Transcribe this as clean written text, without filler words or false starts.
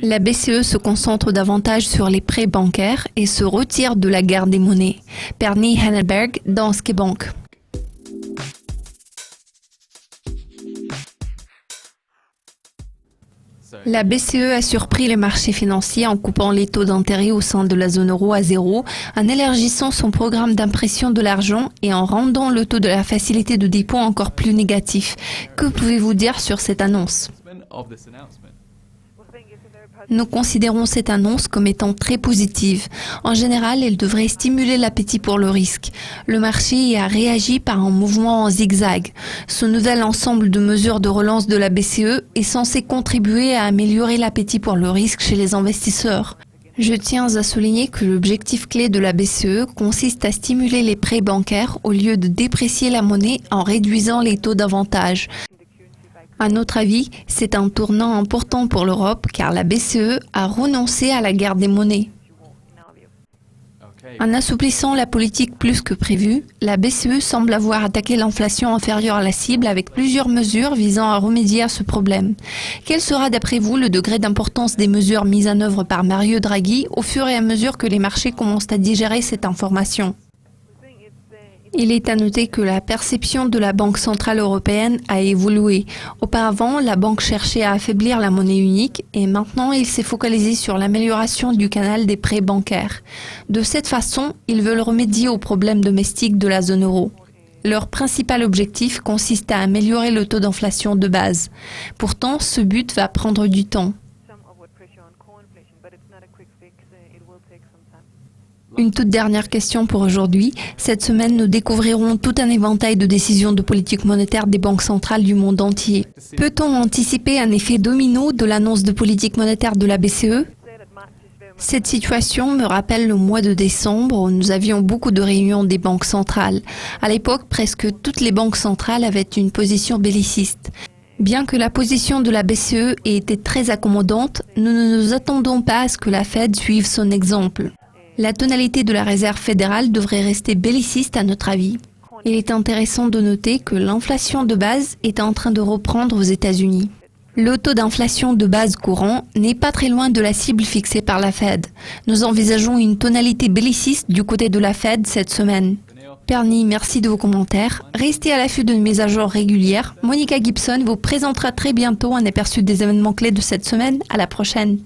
La BCE se concentre davantage sur les prêts bancaires et se retire de la guerre des monnaies. Perny Hannelberg, Danske Bank. La BCE a surpris les marchés financiers en coupant les taux d'intérêt au sein de la zone euro à zéro, en élargissant son programme d'impression de l'argent et en rendant le taux de la facilité de dépôt encore plus négatif. Que pouvez-vous dire sur cette annonce ? Nous considérons cette annonce comme étant très positive. En général, elle devrait stimuler l'appétit pour le risque. Le marché y a réagi par un mouvement en zigzag. Ce nouvel ensemble de mesures de relance de la BCE est censé contribuer à améliorer l'appétit pour le risque chez les investisseurs. Je tiens à souligner que l'objectif clé de la BCE consiste à stimuler les prêts bancaires au lieu de déprécier la monnaie en réduisant les taux d'avantage. À notre avis, c'est un tournant important pour l'Europe car la BCE a renoncé à la guerre des monnaies. En assouplissant la politique plus que prévu, la BCE semble avoir attaqué l'inflation inférieure à la cible avec plusieurs mesures visant à remédier à ce problème. Quel sera d'après vous le degré d'importance des mesures mises en œuvre par Mario Draghi au fur et à mesure que les marchés commencent à digérer cette information ? Il est à noter que la perception de la Banque centrale européenne a évolué. Auparavant, la banque cherchait à affaiblir la monnaie unique et maintenant il s'est focalisé sur l'amélioration du canal des prêts bancaires. De cette façon, ils veulent remédier aux problèmes domestiques de la zone euro. Leur principal objectif consiste à améliorer le taux d'inflation de base. Pourtant, ce but va prendre du temps. Une toute dernière question pour aujourd'hui. Cette semaine, nous découvrirons tout un éventail de décisions de politique monétaire des banques centrales du monde entier. Peut-on anticiper un effet domino de l'annonce de politique monétaire de la BCE ? Cette situation me rappelle le mois de décembre où nous avions beaucoup de réunions des banques centrales. À l'époque, presque toutes les banques centrales avaient une position belliciste. Bien que la position de la BCE ait été très accommodante, nous ne nous attendons pas à ce que la Fed suive son exemple. La tonalité de la Réserve fédérale devrait rester belliciste à notre avis. Il est intéressant de noter que l'inflation de base est en train de reprendre aux États-Unis. Le taux d'inflation de base courant n'est pas très loin de la cible fixée par la Fed. Nous envisageons une tonalité belliciste du côté de la Fed cette semaine. Perny, merci de vos commentaires. Restez à l'affût de mes à jour régulières. Monica Gibson vous présentera très bientôt un aperçu des événements clés de cette semaine. À la prochaine.